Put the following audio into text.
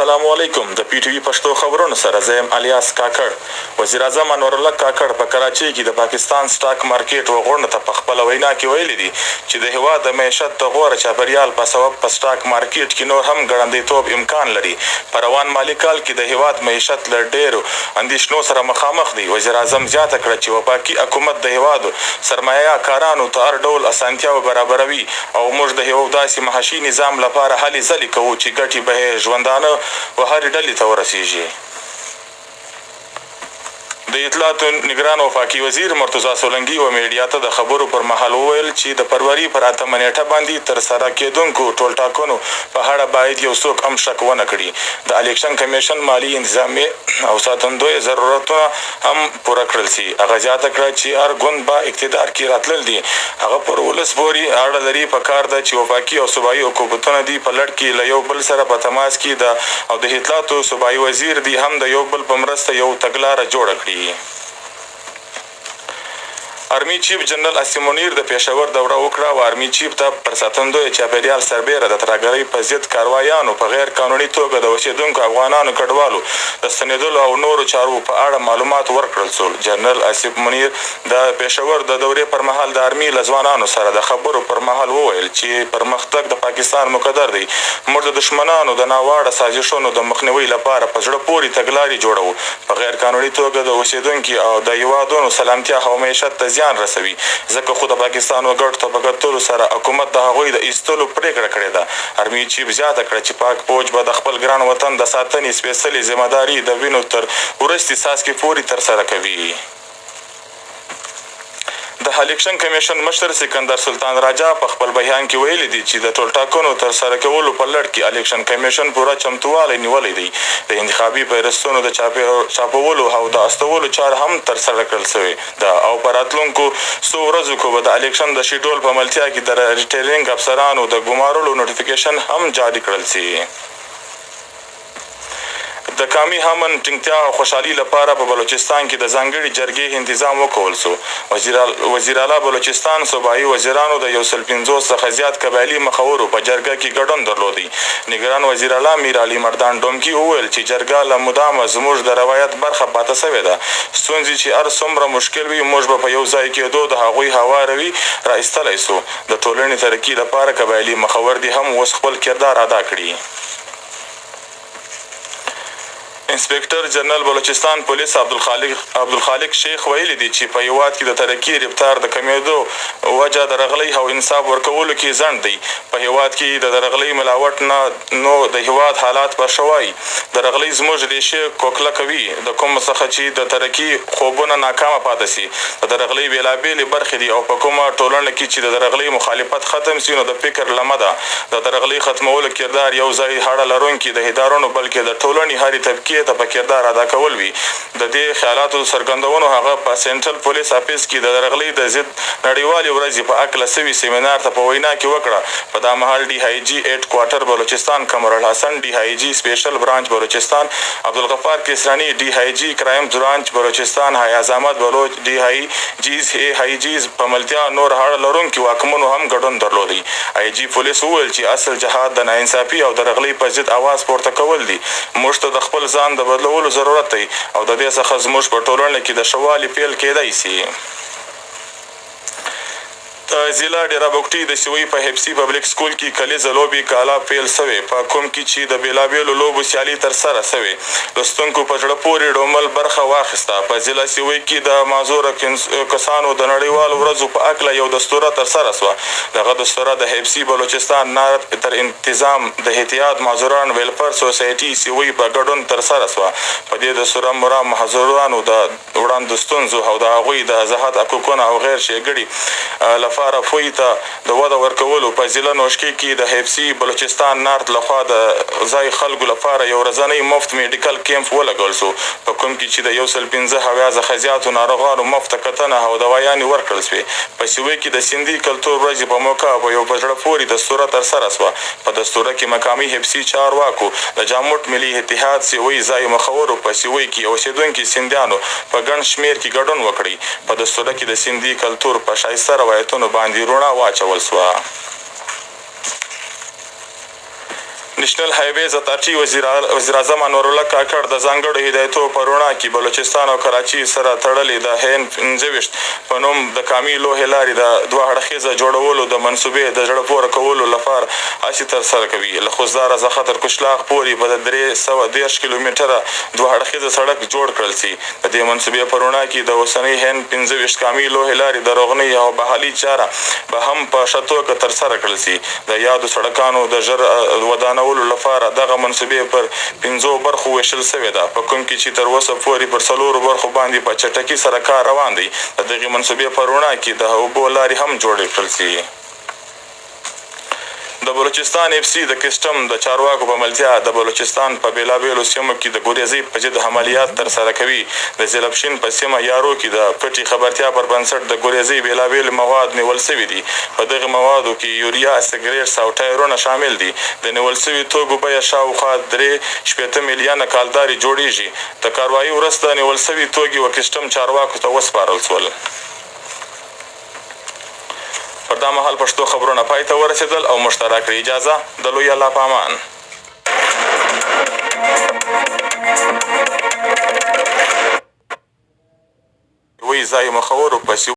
السلام علیکم. د پی ټی وی پښتو خبرونو سره زه یم الیاس کاکړ. وزیر اعظم انور الله کاکړ په کراچۍ کې د پاکستان سټاک مارکیټ وغوړنو ته په خپله وینا کې ویلي دي چې د هېواد د معیشت د غوره چاپیریال په سبب په سټاک مارکیټ کې نور هم ګړندیتوب امکان لري. په روان مالي کال کې د هېواد معیشت له ډېرو اندېښنو سره مخامخ دی. وزیر اعظم زیاته کړه چې وفاقي حکومت د هېوادو سرمایه کارانو ته هر ډول اسانتیاوې برابروي او موږ د یو داسې معاشي نظام لپاره هلې ځلې کوو چې ګټې به یې ژوندانه و هرې ډلې ته ورسیږي. د اطلاعاتو نگران وفاقي وزیر مرتضی سولنګي و میډیا ته د خبرو پر مهال وویل چې د فروری پر 8 نیټه باندې ترسره کېدونکو ټولټاکنو په اړه باید یو څوک هم شک ونه کړي. د الیکشن کمیشن مالي انتظامي او ساتندوی ضرورتونه هم پوره کړل سي. هغه زیاته کړه چې هر ګوند به اقتدار کې راتلل دي هغه پر ولس پورې اړه لري. په کار ده چې وفاقي او صوبایي حکومتونه دي په لړ کې له یو بل سره په تماس کې ده او د اطلاعاتو صوبایي وزیر دي هم د یو بل په مرسته یو تګلاره جوړه کړي. آرمي چیف جنرال اسیم منیر د پېښور دوره وکړه او آرمي چیف ته پر ساتندوی چاپیریال سربیره د ترهګرۍ په ضد کاروایانو په غیر قانوني توګه د اوسېدونکو افغانانو کډوالو د ستنېدلو او نورو چارو په اړه معلومات ورکړل شول. جنرال اسیم منیر د پېښور د دورې پر مهال د آرمي له ځوانانو سره د خبرو پر مهال وویل چې پرمختګ د پاکستان مقدر دی. موږ د دښمنانو د ناوړه سازشونو د مخنیوي لپاره په زړه پورې تګلارې جوړوو. په غیر قانوني توګه د اوسېدونکي او د هېوادونو سلامتیا او معیشت ته رسوي ځکه خو د پاکستان وګړو ته په کتلو سره حکومت د هغوی د ایستلو پرېکړه کړې ده. آرمي چیف زیاته کړه چې پاک فوج به د خپل ګران وطن د ساتنې سپېڅلې ذمهداري د وینو تر وروستي څاڅکي پورې ترسره کوي. د الیکشن کمیشن مشر سکندر سلطان راجا په خپل بیان کې ویلي دي چې د ټولټاکنو ترسره کولو په لړ کې الیکشن کمیشن پوره چمتووالی نیولی دی. د انتخابي فهرستونو د چاپولو او د استولو چاره هم ترسره کړل شوې ده او په راتلونکو څو ورځو کې به د الیکشن د شیډول په عملتیا کې د ریټرنینګ افسرانو د ګمارلو نوټیفیکیشن هم جاري کړل شي. د کامي امن ټینګتیا او خوشحالي لپاره په بلوچستان کې د ځانګړي جرګې تنظیم وکول شو. وزیر اعلی بلوچستان صوبایي وزیرانو د 150 څخه زیات قبایلي مخورو په جرګه کې ګډون درلودی. نگران وزیر اعلی میر علي مردان ډومکي وویل چې جرګه له مدامه زموږ د روایت برخه پاتې سوې ده. ستونزې چې هر څومره مشکل وي موږ به په یو ځای کېدو د هغوی هواروي را ایستلی سو. د ټولنې ترقي لپاره قبایلي مخور دي هم اوس خپل کردار ادا کړي. انسپکټر جنرال بلوچستان پولیس عبدالخالق شیخ ویلي دي چې په هېواد کې د ترقي رفتار د کمیدو وجه د رغلۍ او انصاف ورکولو کې ځنډ دی. په هېواد کې د رغلۍ ملاوټ نه نو د هېواد حالات به ښه وای. د رغلۍ زموږ ریښې کوکله کوي د کوم څخه چې د ترقي خوبونه ناکامه پاتې سي. د رغلۍ بېلابېلې برخې دي او په کومه ټولنه کې چې د رغلۍ مخالفت ختم سي نو د فکر لمه ده د رغلۍ ختمولو کردار یو ځای هړه لرونکي د ادارونو بلکې د ټولنې هرې طبقې ته په کردار ادا کول وي. د دې خیالاتو څرګندونو هغه په سنټرل پولیس افیس کې د رغلۍ د ضد نړیوالې ورځې په هکله سوي سیمینار ته په وینا کې وکړه. په دا مهال ډي آی جي ایټ کوارټر بلوچستان قمر الحسن، ډي آی جي سپیشل برانچ بلوچستان عبدالغفار کسرانی، ډي آی جي کرائم برانچ بلوچستان حیاز احمد بلوچ، ډي آی جیز آی جیز په ملتیا نور هړه لرونکي واکمنو هم ګډون درلودی. آی جي پولیس وویل چې اصل جهاد د ناانصافي او د رغلۍ په ضد اواز پورته کول دي. موږ ته د خپل ځان د بدلولو ضرورت دی او د دې څخه زموږ په ټولنه کې د ښه والي پیل کېدی سي. د ضلع ډېره بوکټي د سوی په هپسي پبلیک سکول کې کلیزه لوبې کالا پیل سوې په کوم کې چې د بېلابېلو لوبو سیالي ترسره سوې. لوستونکو په زړه پورې ډومل برخه واخیسته. په ضلع سوی کې د معذوره کسانو د نړیوالو ورځو په هکله یو دستوره ترسره سوه. دغه دستوره د هپسي بلوچستان نارت تر انتظام د احتیاط معذوران ویلفر سوسایټي سوی په ګډون ترسره سوه. په دې دستوره مرام معذورانو د وړاندو ستونزو او د هغوی د ازاحت حقوقونه او غیر ښېګړي لپاره فوی ته د وده ورکولو په ضلع نوشکې کې د هپسي بلوچستان نارت لخوا د ځای خلکو لپاره یو ورځنی مفت میډیکل کیمپ ولګول شو په کوم کې چې د 115 څخه زیاتو ناروغانو مفته کتنه او دوايانې ورکړل شوې. په سوی کې د سیندي کلتور ورځې په موقع په یو په زړه پورې دستوره ترسره سوه. په دستوره کې مقامي هپسي چارواکو د جاموټ ملي اتحاد سوی ځای مخورو په سوی کې اوسېدونکي سیندیانو په ګڼ شمېر کې ګډون وکړي. په دستوره کې د سیندي کلتور په ښایسته روایتونو باندې رڼا واچول سوه. نیشنل هایویز اتارټي وزیر اعظم انورالله کاکړ د ځانګړو هدایتو په رڼا کې بلوچستان او کراچي سره تړلې د هین 25 په نوم د کامي لوحې لارې د دوه اړخیزه جوړولو د منصوبې د زړه پوره کولو لپاره هڅې ترسره کوي. له خوزداره څخه تر کشلاغ پورې په 310 کیلومتره دوه اړخیزه سړک جوړ کړل شي. د دې منصوبې په رڼا کې د اوسنۍ هین 25 کامي لوحې لارې د رغنۍ او بحالي چاره به هم په ښه توګه ترسره کړل شي. د یادو سړکانو د ژر ودانولو لپاره دغه منصوبې پر 5 برخو ویشل شوې ده، په کوم کې چې تر اوسه پورې پر 4 برخو باندې په چټکۍ سره کار روان دی. د دغې منصوبې په رڼا کې د اوبو لارې هم جوړې کړل شي. د بلوچستان اف سی د کسټم د چارواکو په ملتیا د بلوچستان په بېلابېلو سیمو کې د ګوریزۍ په ضد عملیات ترسره کوي. د ځلبشین په سیمه یارو کې د پټې خبرتیا پر بنسټ د ګوریزۍ بېلابېل مواد نیول شوي دي. په دغه موادو کې یوریا، سګرېټس او ټایرونه شامل دي. د نیول شوي توکو بیه شاوخوا 3.8 میلیونه کالدارې جوړیږي. د کاروایي وروسته نیول شوي توکي و کسټم چارواکو ته وسپارل شول. پر دا مهال پښتو خبرونه پای ته ورسېدل او موږ ته راکړئ اجازه د لوی الله په امان. وی ځای مخورو پسې